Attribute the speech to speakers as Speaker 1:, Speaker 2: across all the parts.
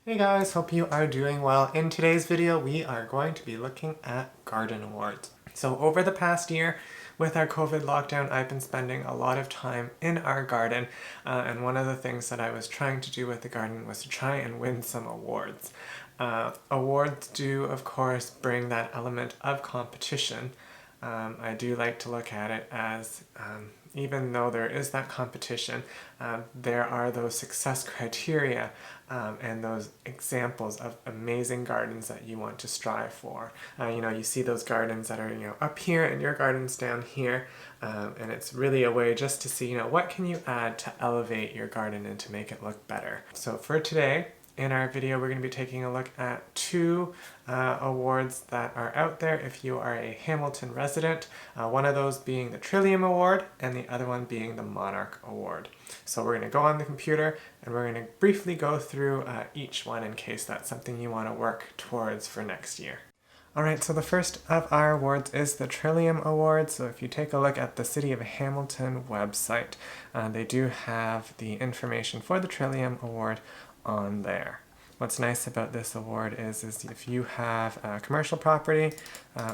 Speaker 1: Hey guys, hope you are doing well. In today's video, we are going to be looking at garden awards. So over the past year, with our COVID lockdown, I've been spending a lot of time in our garden, and one of the things that I was trying to do with the garden was to try and win some awards. Awards do, of course, bring that element of competition. I do like to look at it as even though there is that competition, there are those success criteria and those examples of amazing gardens that you want to strive for. You see those gardens that are, up here and your garden's down here, and it's really a way just to see, what can you add to elevate your garden and to make it look better. So for today, in our video, we're going to be taking a look at two awards that are out there if you are a Hamilton resident, one of those being the Trillium Award and the other one being the Monarch Award. So we're going to go on the computer and we're going to briefly go through each one in case that's something you want to work towards for next year. Alright, so the first of our awards is the Trillium Award. So if you take a look at the City of Hamilton website, they do have the information for the Trillium Award on there. What's nice about this award is if you have a commercial property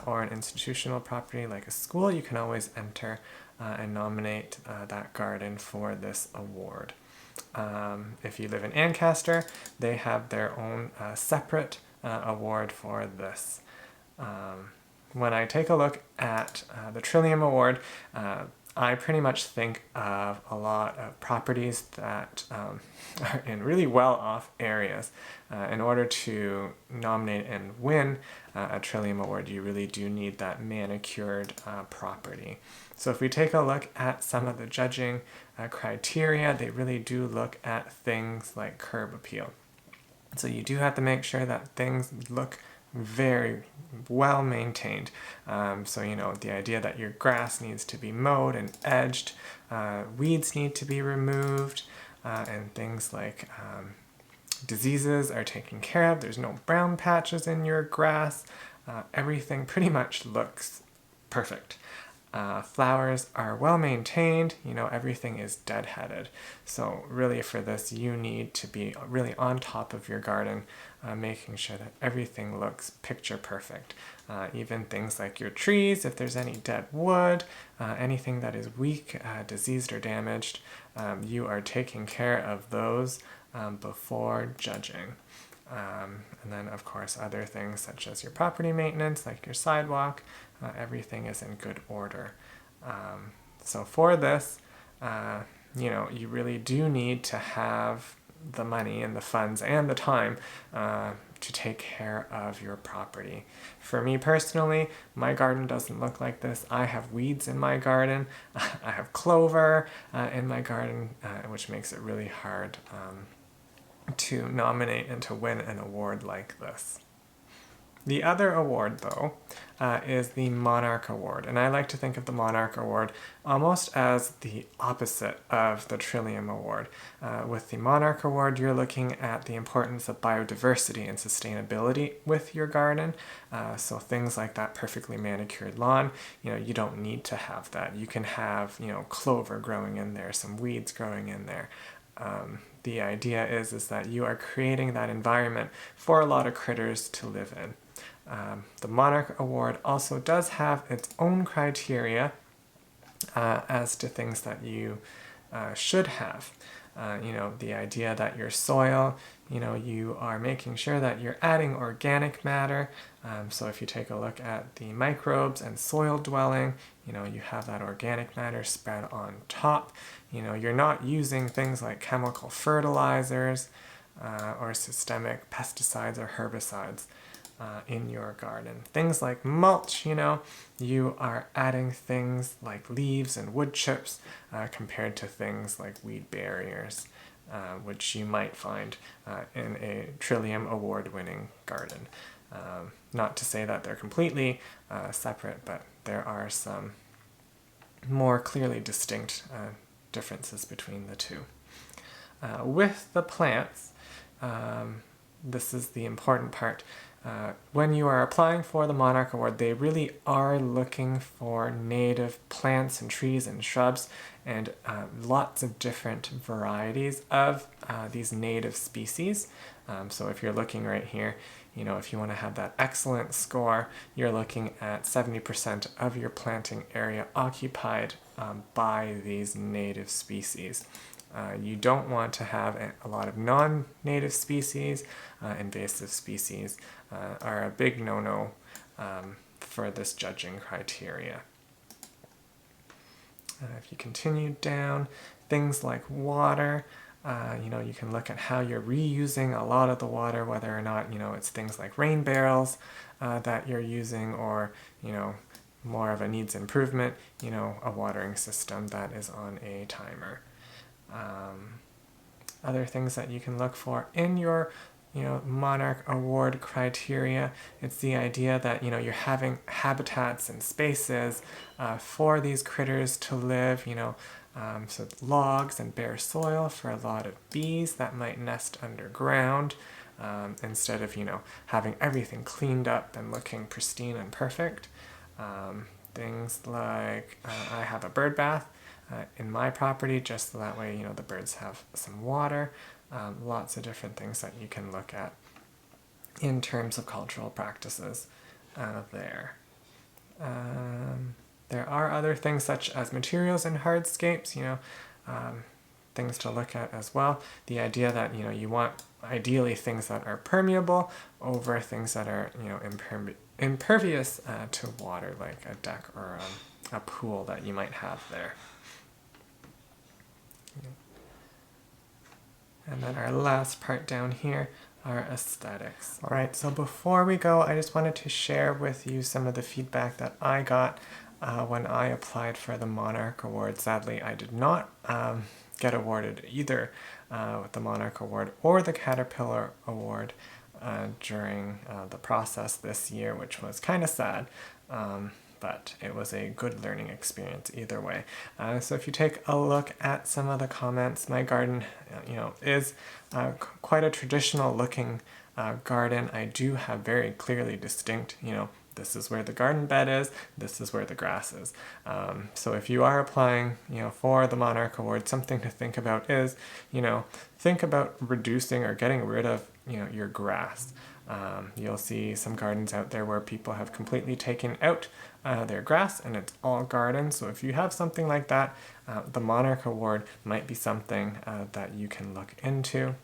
Speaker 1: or an institutional property like a school, you can always enter and nominate that garden for this award. If you live in Ancaster, they have their own separate award for this. When I take a look at the Trillium Award, I pretty much think of a lot of properties that are in really well-off areas. In order to nominate and win a Trillium Award, you really do need that manicured property. So if we take a look at some of the judging criteria, they really do look at things like curb appeal. So you do have to make sure that things look very well maintained. So the idea that your grass needs to be mowed and edged, weeds need to be removed, and things like diseases are taken care of. There's no brown patches in your grass. Everything pretty much looks perfect. Flowers are well maintained, everything is deadheaded. So really for this, you need to be really on top of your garden, making sure that everything looks picture perfect. Even things like your trees, if there's any dead wood, anything that is weak, diseased, or damaged, you are taking care of those before judging. And then of course other things such as your property maintenance, like your sidewalk, everything is in good order. So for this, you really do need to have the money and the funds and the time to take care of your property. For me personally, my garden doesn't look like this. I have weeds in my garden, I have clover in my garden, which makes it really hard to nominate and to win an award like this. The other award, though, is the Monarch Award, and I like to think of the Monarch Award almost as the opposite of the Trillium Award. With the Monarch Award, you're looking at the importance of biodiversity and sustainability with your garden, so things like that perfectly manicured lawn, you don't need to have that. You can have, clover growing in there, some weeds growing in there. The idea is that you are creating that environment for a lot of critters to live in. The Monarch Award also does have its own criteria as to things that you should have. The idea that your soil, you are making sure that you're adding organic matter. So if you take a look at the microbes and soil dwelling, you have that organic matter spread on top. You're not using things like chemical fertilizers or systemic pesticides or herbicides in your garden. Things like mulch, you are adding things like leaves and wood chips compared to things like weed barriers, which you might find in a Trillium Award-winning garden. Not to say that they're completely separate, but there are some more clearly distinct differences between the two. With the plants, this is the important part. When you are applying for the Monarch Award, they really are looking for native plants and trees and shrubs and lots of different varieties of these native species. So if you're looking right here, if you want to have that excellent score, you're looking at 70% of your planting area occupied by these native species. You don't want to have a lot of non-native species. Invasive species are a big no-no for this judging criteria. If you continue down, things like water, you can look at how you're reusing a lot of the water, whether or not, it's things like rain barrels that you're using, or, more of a needs improvement, a watering system that is on a timer. Other things that you can look for in your Monarch Award criteria, it's the idea that you're having habitats and spaces for these critters to live, so logs and bare soil for a lot of bees that might nest underground, instead of having everything cleaned up and looking pristine and perfect. Things like I have a bird bath in my property, just so that way the birds have some water. Lots of different things that you can look at in terms of cultural practices there. There are other things such as materials in hardscapes, things to look at as well. The idea that you want ideally things that are permeable over things that are impervious to water, like a deck or a pool that you might have there. And then our last part down here are aesthetics. All right, so before we go, I just wanted to share with you some of the feedback that I got when I applied for the Monarch Award. Sadly, I did not get awarded either with the Monarch Award or the Caterpillar Award during the process this year, which was kind of sad. But it was a good learning experience either way. So if you take a look at some of the comments, my garden, is quite a traditional looking garden. I do have very clearly distinct, this is where the garden bed is, this is where the grass is. So if you are applying, for the Monarch Award, something to think about is, think about reducing or getting rid of, your grass. You'll see some gardens out there where people have completely taken out their grass and it's all garden. So if you have something like that, the Monarch Award might be something that you can look into.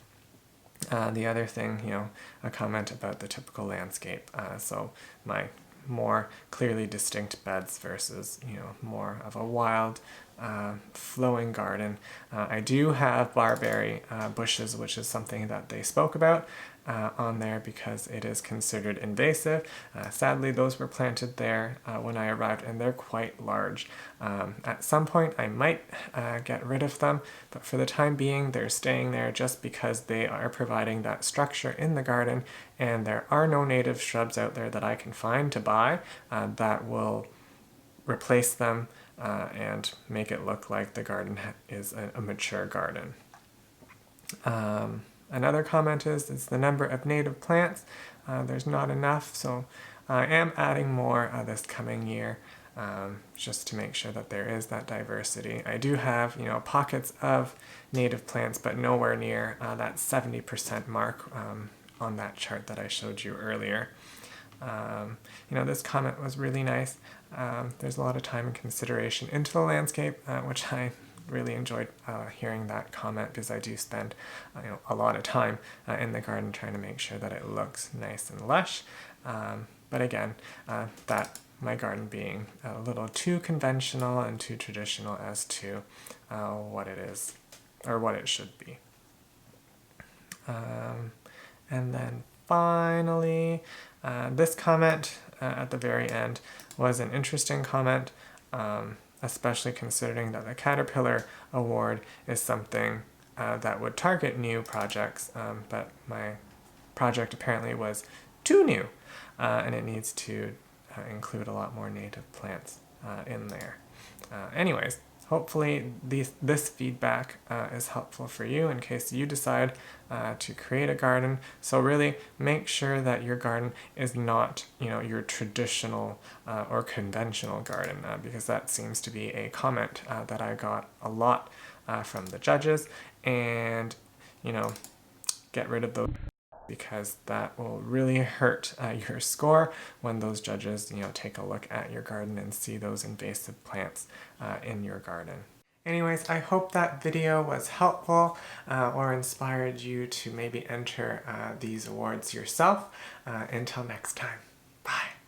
Speaker 1: The other thing, a comment about the typical landscape. So my more clearly distinct beds versus, more of a wild flowing garden. I do have barberry bushes, which is something that they spoke about on there because it is considered invasive. Sadly, those were planted there when I arrived, and they're quite large. At some point, I might get rid of them, but for the time being, they're staying there just because they are providing that structure in the garden, and there are no native shrubs out there that I can find to buy that will replace them and make it look like the garden is a mature garden. Another comment is the number of native plants. There's not enough, so I am adding more this coming year just to make sure that there is that diversity. I do have, pockets of native plants, but nowhere near that 70% mark on that chart that I showed you earlier. This comment was really nice. There's a lot of time and consideration into the landscape, which I really enjoyed hearing that comment because I do spend a lot of time in the garden trying to make sure that it looks nice and lush. But again, that my garden being a little too conventional and too traditional as to what it is or what it should be. And then finally, this comment at the very end was an interesting comment, especially considering that the Caterpillar Award is something that would target new projects, but my project apparently was too new, and it needs to include a lot more native plants in there. Anyways, hopefully this feedback is helpful for you in case you decide to create a garden. So really make sure that your garden is not, your traditional or conventional garden, because that seems to be a comment that I got a lot from the judges. And get rid of those, because that will really hurt your score when those judges take a look at your garden and see those invasive plants in your garden. Anyways, I hope that video was helpful or inspired you to maybe enter these awards yourself. Until next time.